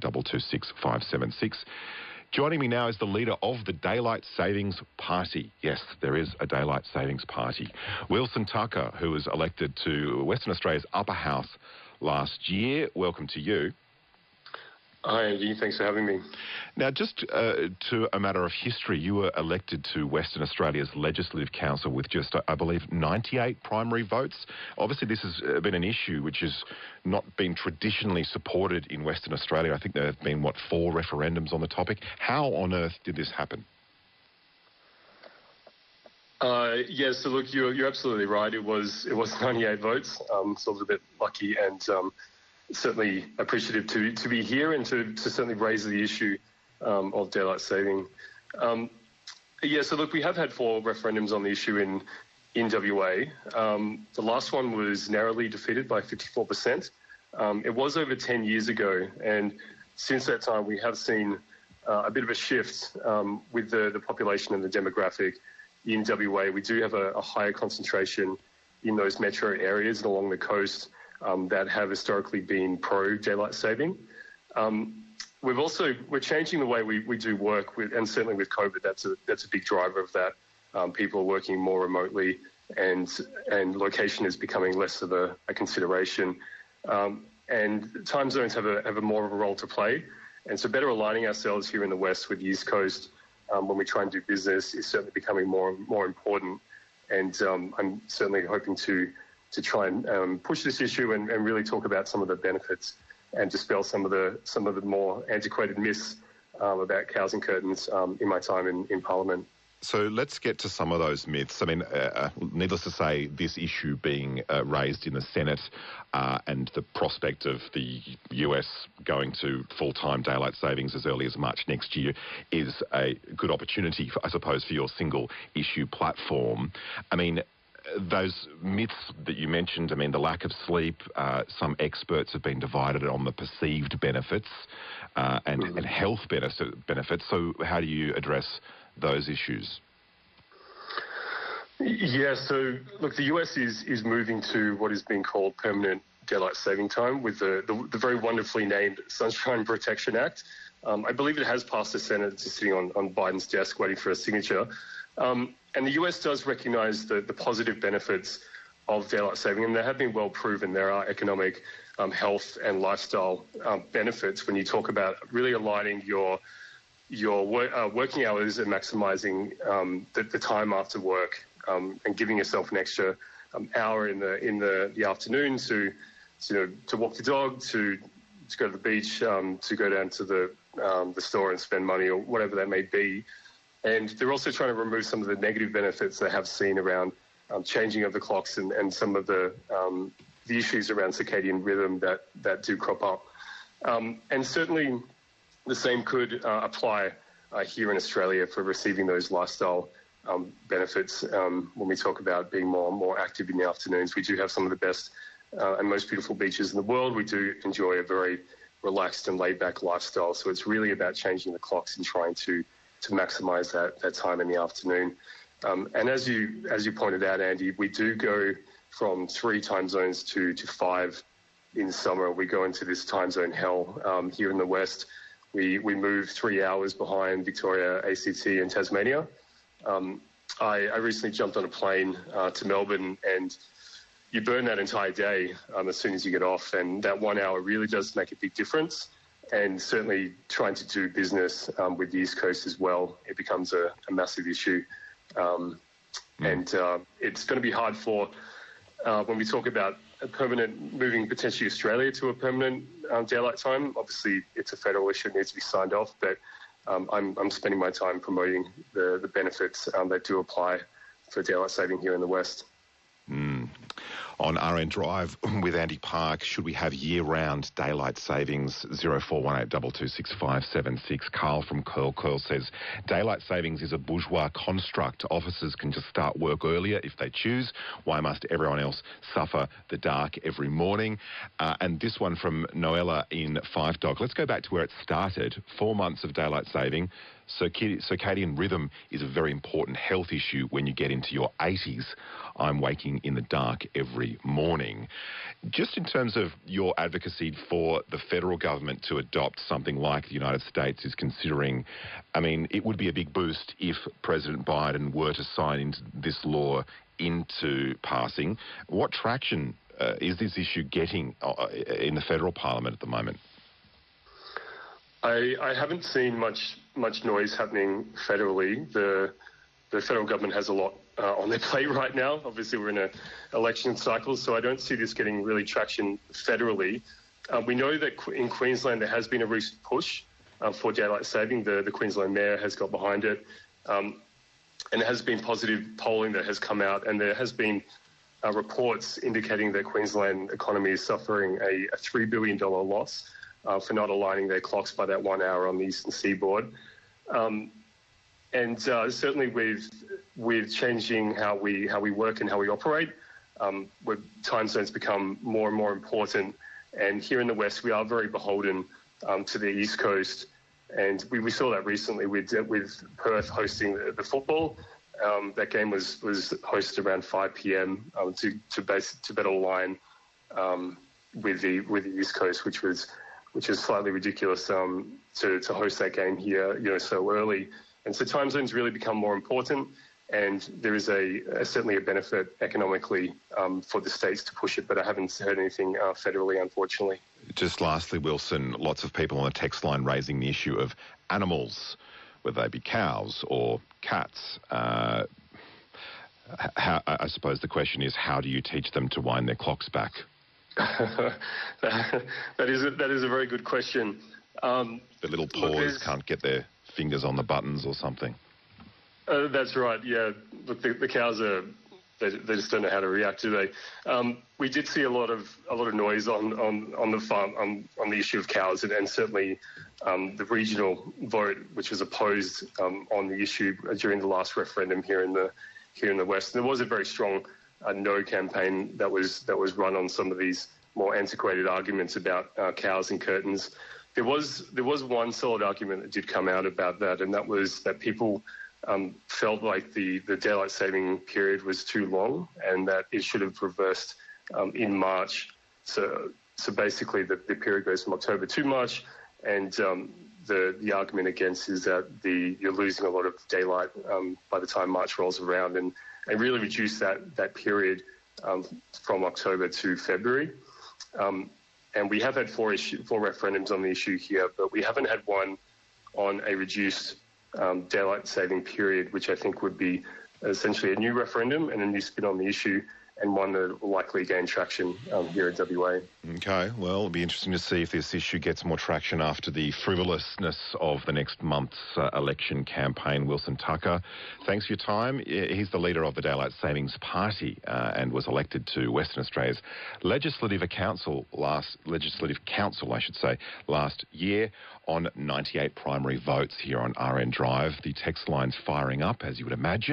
226 Joining me now is the leader of the Daylight Savings Party. Yes, there is a Daylight Savings Party. Wilson Tucker, who was elected to Western Australia's upper house last year. Welcome to you. Hi, Andy. Thanks for having me. Now, just to a matter of history, you were elected to Western Australia's Legislative Council with just, I believe, 98 primary votes. Obviously, this has been an issue which has not been traditionally supported in Western Australia. I think there have been, 4 referendums on the topic. How on earth did this happen? So look, you're absolutely right. It was 98 votes. So I was a bit lucky and certainly appreciative to be here and to certainly raise the issue of daylight saving. So look, we have had 4 referendums on the issue in WA. The last one was narrowly defeated by 54%. It was over 10 years ago, and since that time we have seen a bit of a shift with the population and the demographic in WA. We do have a higher concentration in those metro areas and along the coast that have historically been pro-daylight saving. We're changing the way we do work, and certainly with COVID, that's a big driver of that. People are working more remotely, and location is becoming less of a consideration. And time zones have a more of a role to play, and so better aligning ourselves here in the West with the East Coast when we try and do business is certainly becoming more important. And I'm certainly hoping to try and push this issue and really talk about some of the benefits and dispel some of the more antiquated myths about cows and curtains in my time in Parliament. So let's get to some of those myths. I mean, needless to say, this issue being raised in the Senate and the prospect of the US going to full-time daylight savings as early as March next year is a good opportunity, I suppose, for your single-issue platform. I mean, those myths that you mentioned, I mean, the lack of sleep, some experts have been divided on the perceived benefits and health benefits. So how do you address those issues? Yeah, so look, the US is moving to what is being called permanent daylight saving time with the very wonderfully named Sunshine Protection Act. I believe it has passed the Senate. It's sitting on Biden's desk waiting for a signature. And the US does recognise the positive benefits of daylight saving, and they have been well proven. There are economic, health and lifestyle benefits when you talk about really aligning your working hours and maximising the time after work and giving yourself an extra hour in the afternoon to walk the dog, to go to the beach, to go down to the store and spend money or whatever that may be. And they're also trying to remove some of the negative benefits they have seen around changing of the clocks and some of the issues around circadian rhythm that do crop up. And certainly the same could apply here in Australia for receiving those lifestyle benefits when we talk about being more active in the afternoons. We do have some of the best and most beautiful beaches in the world. We do enjoy a very relaxed and laid-back lifestyle. So it's really about changing the clocks and trying to maximise that time in the afternoon. And as you pointed out, Andy, we do go from 3 time zones to 5 in summer. We go into this time zone hell here in the West. We move 3 hours behind Victoria, ACT and Tasmania. I recently jumped on a plane to Melbourne, and you burn that entire day as soon as you get off, and that 1 hour really does make a big difference. And certainly trying to do business with the East Coast as well, it becomes a massive issue. And it's going to be hard for, when we talk about a permanent, moving potentially Australia to a permanent daylight time. Obviously, it's a federal issue, it needs to be signed off, but I'm spending my time promoting the benefits that do apply for daylight saving here in the West. On RN Drive with Andy Park, should we have year-round daylight savings? 0418 226 Carl from Curl says, daylight savings is a bourgeois construct. Officers can just start work earlier if they choose. Why must everyone else suffer the dark every morning? And this one from Noella in Five Dog. Let's go back to where it started. 4 months of daylight saving. Circadian rhythm is a very important health issue when you get into your 80s. I'm waking in the dark every Monday morning. Just in terms of your advocacy for the federal government to adopt something like the United States is considering, I mean, it would be a big boost if President Biden were to sign this law into passing. What traction is this issue getting in the federal parliament at the moment? I haven't seen much noise happening federally. The federal government has a lot on their plate right now. Obviously, we're in an election cycle, so I don't see this getting really traction federally. We know that in Queensland there has been a recent push for daylight saving. The Queensland Mayor has got behind it, and there has been positive polling that has come out, and there has been reports indicating that Queensland economy is suffering a $3 billion loss for not aligning their clocks by that 1 hour on the eastern seaboard. And certainly with changing how we work and how we operate, where time zones become more and more important. And here in the West, we are very beholden to the East Coast. And we saw that recently with Perth hosting the football. That game was hosted around 5 p.m. To better align with the East Coast, which is slightly ridiculous to host that game here, so early. And so time zones really become more important, and there is certainly a benefit economically for the states to push it, but I haven't heard anything federally, unfortunately. Just lastly, Wilson, lots of people on the text line raising the issue of animals, whether they be cows or cats. I suppose the question is, how do you teach them to wind their clocks back? that is a very good question. The little paws can't get their fingers on the buttons or something. That's right. Yeah. Look, the cows they just don't know how to react, do they? We did see a lot of noise on the farm on the issue of cows, and certainly the regional vote, which was opposed on the issue during the last referendum here in the West. And there was a very strong no campaign that was run on some of these more antiquated arguments about cows and curtains. There was one solid argument that did come out about that, and that was that people felt like the daylight saving period was too long, and that it should have reversed in March. So basically, the period goes from October to March, and the argument against is that you're losing a lot of daylight by the time March rolls around, and really reduce that period from October to February. And we have had four referendums on the issue here, but we haven't had one on a reduced daylight saving period, which I think would be essentially a new referendum and a new spin on the issue, and one that will likely gain traction here at WA. Okay, well, it'll be interesting to see if this issue gets more traction after the frivolousness of the next month's election campaign. Wilson Tucker, thanks for your time. He's the leader of the Daylight Savings Party and was elected to Western Australia's Legislative Council last year on 98 primary votes here on RN Drive. The text line's firing up, as you would imagine.